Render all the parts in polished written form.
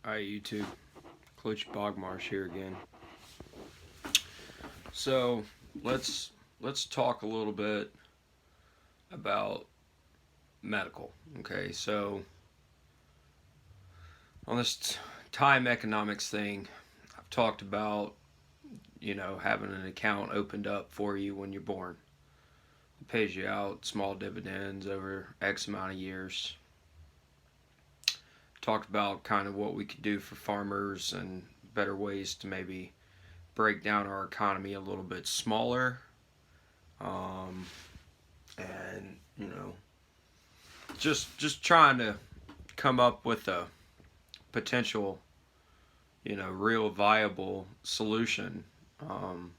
Hi YouTube, Coach Bogmarsh here again. So let's talk a little bit about medical. Okay, so on this time economics thing, I've talked about having an account opened up for you when you're born. It pays you out small dividends over X amount of years. Talked about kind of what we could do for farmers and better ways to maybe break down our economy a little bit smaller. Um, and just trying to come up with a potential real viable solution. um,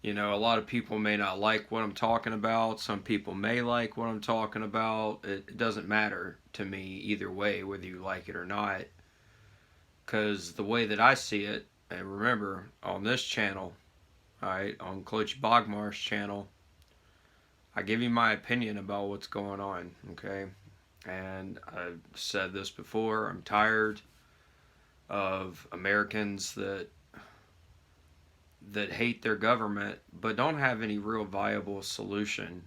a lot of people may not like what I'm talking about. Some people may like what I'm talking about. It doesn't matter to me either way whether you like it or not, because the way that I see it, and remember on this channel, all right, on Coach Bogmar's channel, I give you my opinion about what's going on, okay? And I've said this before, I'm tired of Americans that hate their government but don't have any real viable solution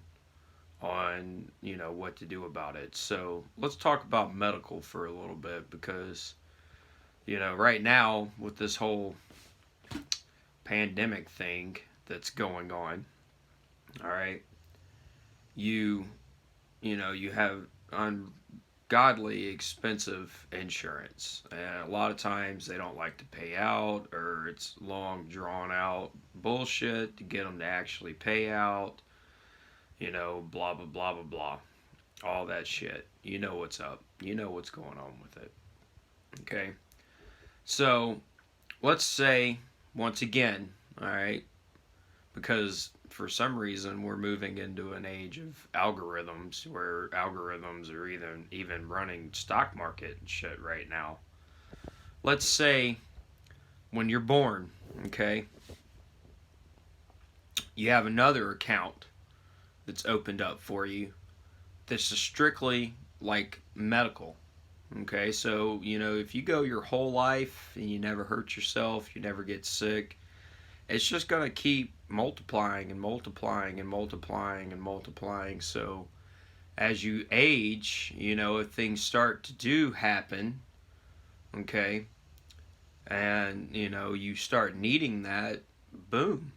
on, what to do about it. So, let's talk about medical for a little bit because, right now with this whole pandemic thing that's going on, all right, you you have ungodly expensive insurance, and a lot of times they don't like to pay out, or it's long drawn out bullshit to get them to actually pay out. Blah blah blah blah blah, all that shit. You know what's up. You know what's going on with it. Okay, so let's say once again, all right, because for some reason we're moving into an age of algorithms where algorithms are even running stock market and shit right now. Let's say when you're born, okay, you have another account that's opened up for you. This is strictly like medical. Okay, so if you go your whole life and you never hurt yourself, you never get sick, it's just going to keep multiplying and multiplying and multiplying and multiplying. So as you age, if things start to do happen, okay, and you start needing that, boom,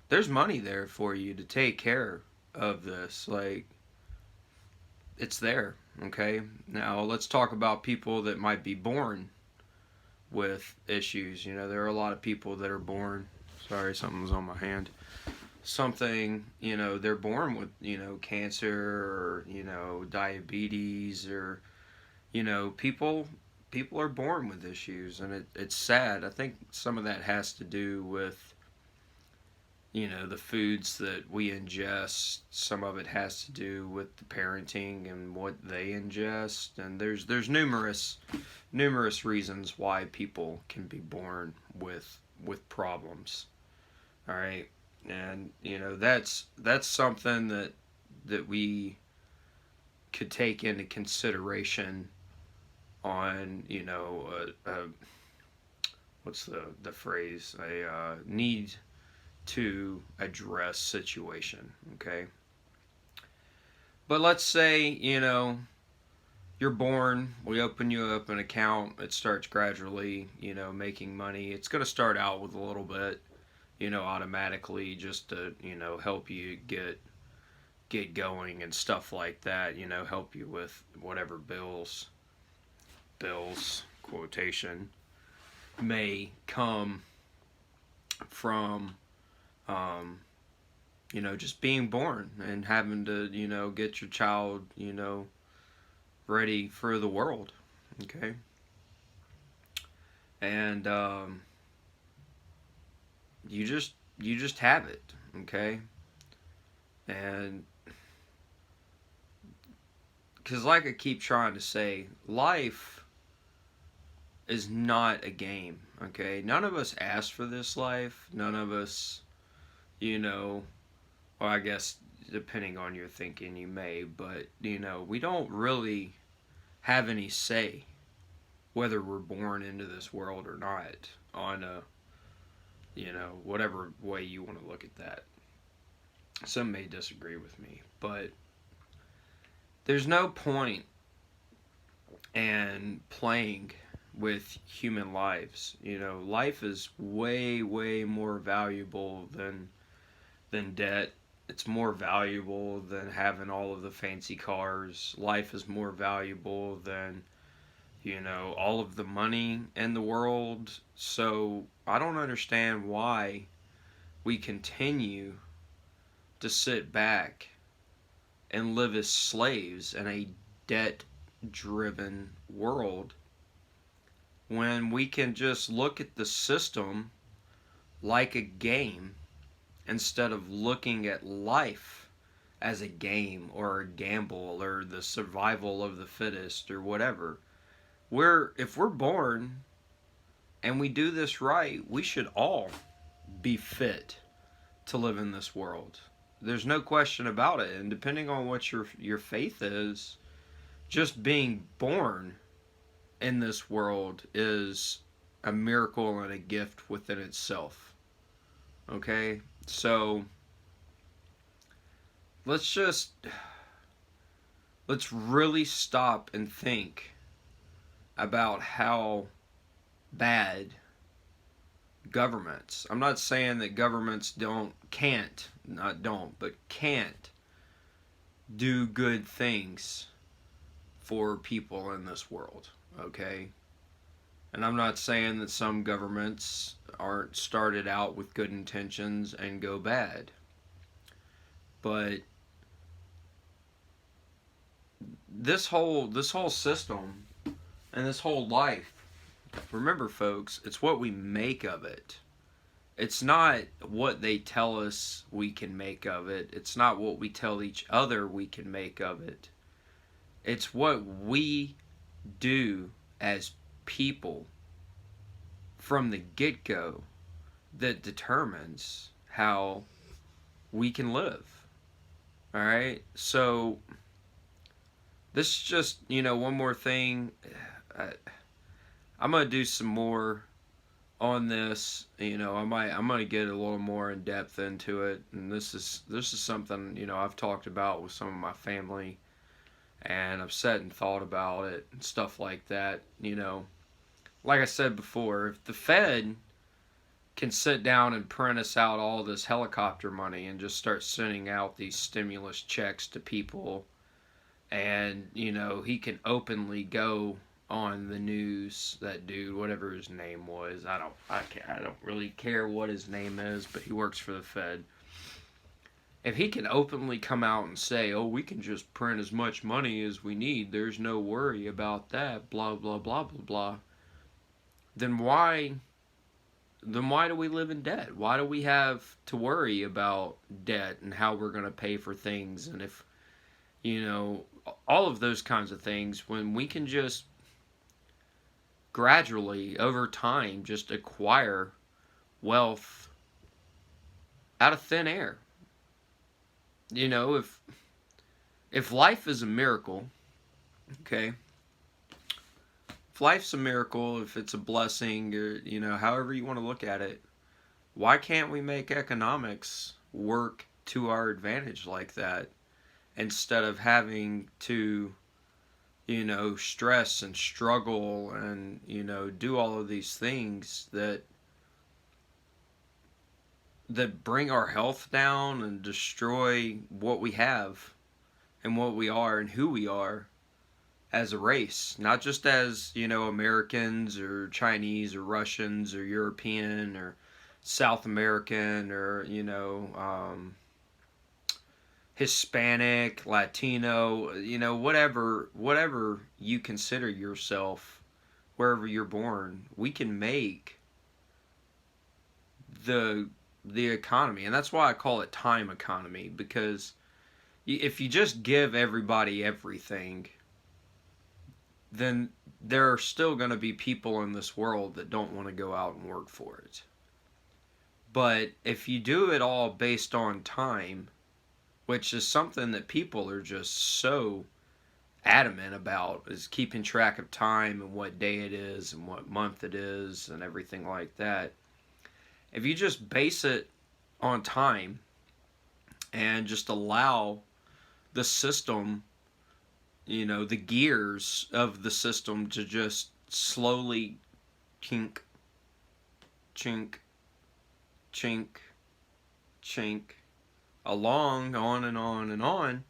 there's money there for you to take care of this. Like, it's there, okay? Now let's talk about people that might be born with issues. There are a lot of people that are born, sorry, something was on my hand, something, they're born with, cancer, or, diabetes, or, people are born with issues, and it's sad. I think some of that has to do with, the foods that we ingest. Some of it has to do with the parenting and what they ingest, and there's numerous reasons why people can be born with problems. All right, and that's something that we could take into consideration on what's the phrase, a need to address situation. Okay, but let's say you're born, we open you up an account, it starts gradually making money. It's going to start out with a little bit, automatically, just to help you get going and stuff like that. Help you with whatever bills quotation may come from um, just being born and having to get your child ready for the world. Okay, and you just have it. Okay, and because, like I keep trying to say, life is not a game. Okay, none of us asked for this life. None of us, well, I guess depending on your thinking, you may, but we don't really have any say whether we're born into this world or not, on a, whatever way you want to look at that. Some may disagree with me, but there's no point in playing with human lives. Life is way, way more valuable than debt. It's more valuable than having all of the fancy cars. Life is more valuable than, all of the money in the world. So I don't understand why we continue to sit back and live as slaves in a debt driven world when we can just look at the system like a game instead of looking at life as a game or a gamble or the survival of the fittest or whatever. If we're born and we do this right, we should all be fit to live in this world. There's no question about it. And depending on what your faith is, just being born in this world is a miracle and a gift within itself. Okay? So let's really stop and think about how bad governments. I'm not saying that governments can't do good things for people in this world, okay? And I'm not saying that some governments aren't started out with good intentions and go bad. But this whole system and this whole life, remember folks, it's what we make of it. It's not what they tell us we can make of it. It's not what we tell each other we can make of it. It's what we do as people from the get-go that determines how we can live. All right? So this is just, one more thing. I'm going to do some more on this. I'm going to get a little more in depth into it. And this is something, I've talked about with some of my family, and I've sat and thought about it and stuff like that. Like I said before, if the Fed can sit down and print us out all this helicopter money and just start sending out these stimulus checks to people, and he can openly go on the news, that dude, whatever his name was, I don't really care what his name is, but he works for the Fed. If he can openly come out and say, oh, we can just print as much money as we need, there's no worry about that, blah blah blah blah blah, then why do we live in debt? Why do we have to worry about debt and how we're going to pay for things, and if all of those kinds of things, when we can just gradually over time just acquire wealth out of thin air? If life is a miracle, okay, if life's a miracle, if it's a blessing, or however you want to look at it, why can't we make economics work to our advantage like that, instead of having to stress and struggle and do all of these things that bring our health down and destroy what we have and what we are and who we are as a race, not just as Americans or Chinese or Russians or European or South American or Hispanic, Latino, whatever you consider yourself, wherever you're born. We can make the economy, and that's why I call it time economy, because if you just give everybody everything, then there are still going to be people in this world that don't want to go out and work for it. But if you do it all based on time, which is something that people are just so adamant about, is keeping track of time and what day it is and what month it is and everything like that. If you just base it on time and just allow the system, the gears of the system to just slowly chink, chink, chink, chink along, on and on and on,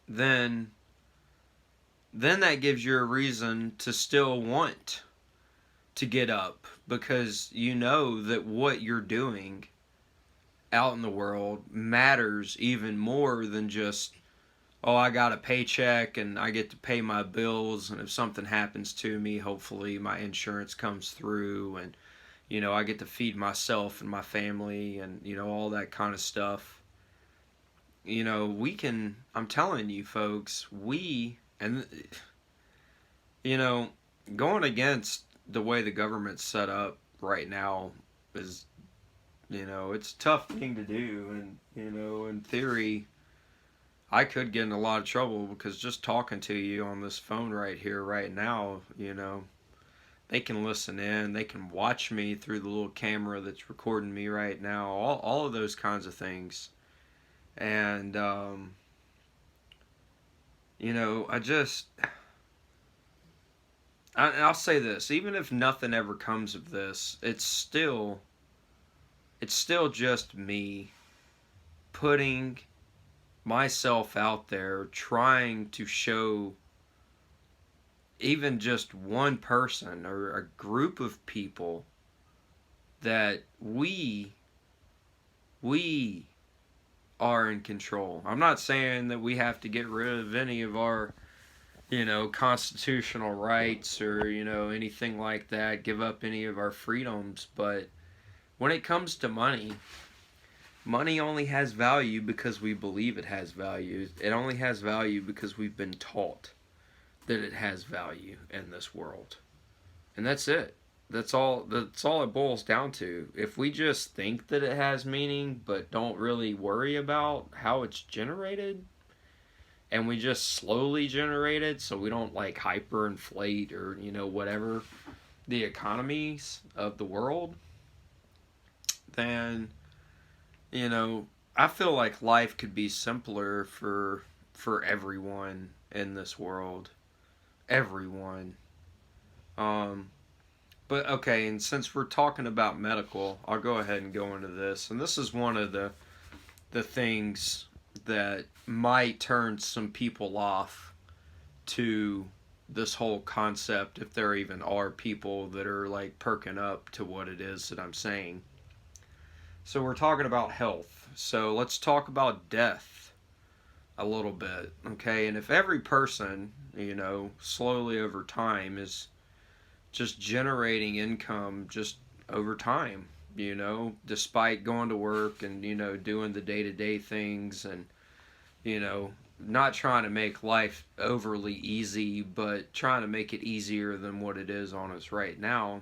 then that gives you a reason to still want to get up, because you know that what you're doing out in the world matters even more than just, oh, I got a paycheck and I get to pay my bills, and if something happens to me, hopefully my insurance comes through, and I get to feed myself and my family, and all that kind of stuff. We can, I'm telling you folks, and going against the way the government's set up right now is, it's a tough thing to do. And, in theory, I could get in a lot of trouble, because just talking to you on this phone right here, right now, they can listen in, they can watch me through the little camera that's recording me right now, all of those kinds of things. And, I'll say this, even if nothing ever comes of this, it's still just me putting myself out there, trying to show even just one person or a group of people that we are in control. I'm not saying that we have to get rid of any of our constitutional rights or anything like that, give up any of our freedoms, but when it comes to money only has value because we believe it has value. It only has value because we've been taught that it has value in this world. And that's it. That's all it boils down to. If we just think that it has meaning but don't really worry about how it's generated, and we just slowly generate it so we don't like hyperinflate or whatever the economies of the world, then I feel like life could be simpler for everyone in this world. Everyone. But okay, and since we're talking about medical, I'll go ahead and go into this. And this is one of the things that might turn some people off to this whole concept, if there even are people that are like perking up to what it is that I'm saying. So we're talking about health. So let's talk about death a little bit, okay? And if every person, slowly over time is just generating income just over time, despite going to work and, doing the day-to-day things and, not trying to make life overly easy, but trying to make it easier than what it is on us right now.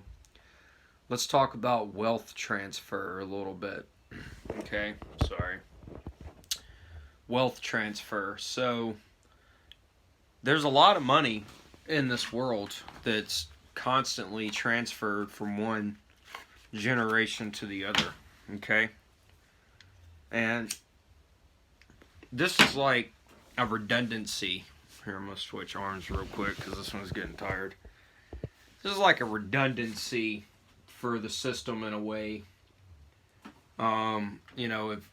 Let's talk about wealth transfer a little bit. Okay, sorry. Wealth transfer. So, there's a lot of money in this world that's constantly transferred from one generation to the other. Okay? And this is like a redundancy. Here, I'm going to switch arms real quick because this one's getting tired. This is like a redundancy for the system in a way.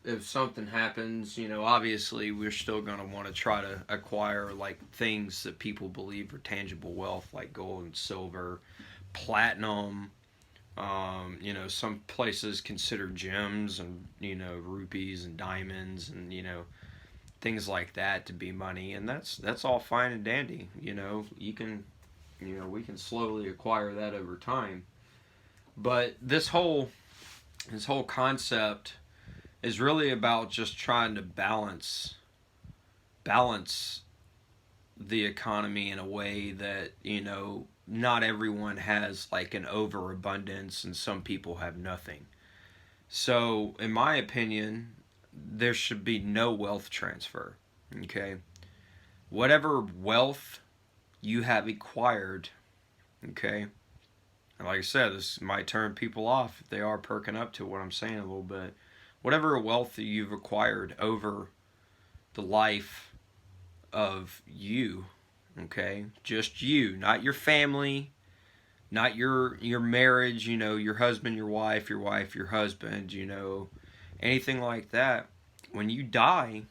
If something happens, obviously we're still going to want to try to acquire like things that people believe are tangible wealth, like gold and silver, platinum. Some places consider gems and, rupees and diamonds and, things like that to be money. And that's all fine and dandy. We can slowly acquire that over time. But this whole concept is really about just trying to balance the economy in a way that, not everyone has like an overabundance and some people have nothing. So, in my opinion, there should be no wealth transfer. Okay? whatever wealth you have acquired, okay? And like I said, this might turn people off if they are perking up to what I'm saying a little bit. Whatever wealth that you've acquired over the life of you, okay? Just you, not your family, not your marriage, your husband, your wife, your husband, anything like that. When you die,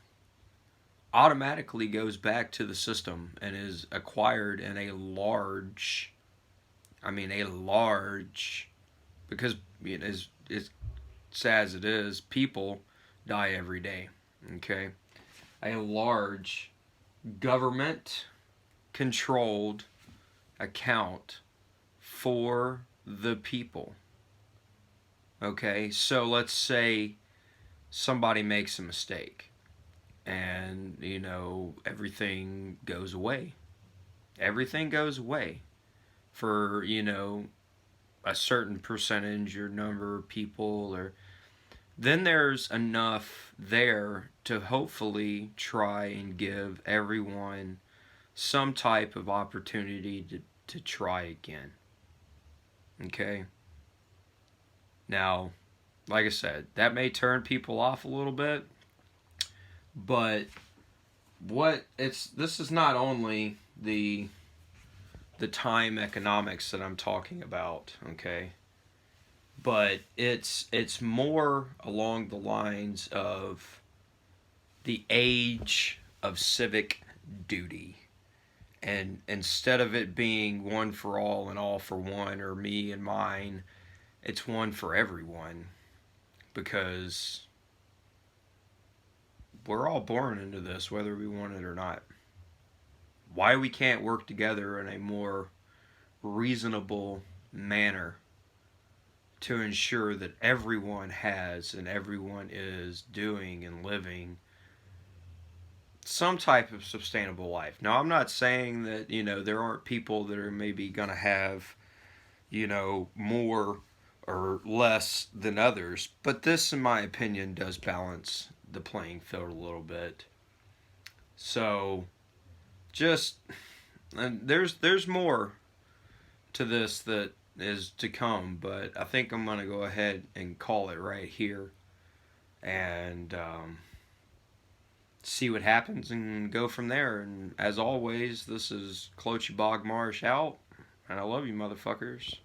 automatically goes back to the system and is acquired in a large, a large, because as sad as it is, people die every day, okay? A large government controlled account for the people. Okay, so let's say somebody makes a mistake and, everything goes away. Everything goes away for, a certain percentage or number of people, or then there's enough there to hopefully try and give everyone some type of opportunity to try again. Okay? Now, like I said, that may turn people off a little bit, but this is not only the time economics that I'm talking about, okay? But it's more along the lines of the age of civic duty. And instead of it being one for all and all for one, or me and mine, it's one for everyone, because we're all born into this whether we want it or not. Why we can't work together in a more reasonable manner to ensure that everyone has and everyone is doing and living some type of sustainable life. Now, I'm not saying that, there aren't people that are maybe going to have, more or less than others, but this, in my opinion, does balance the playing field a little bit. So, just, and there's more to this that is to come, but I think I'm going to go ahead and call it right here and see what happens and go from there. And as always, this is Cloachy Bogmarsh out, and I love you, motherfuckers.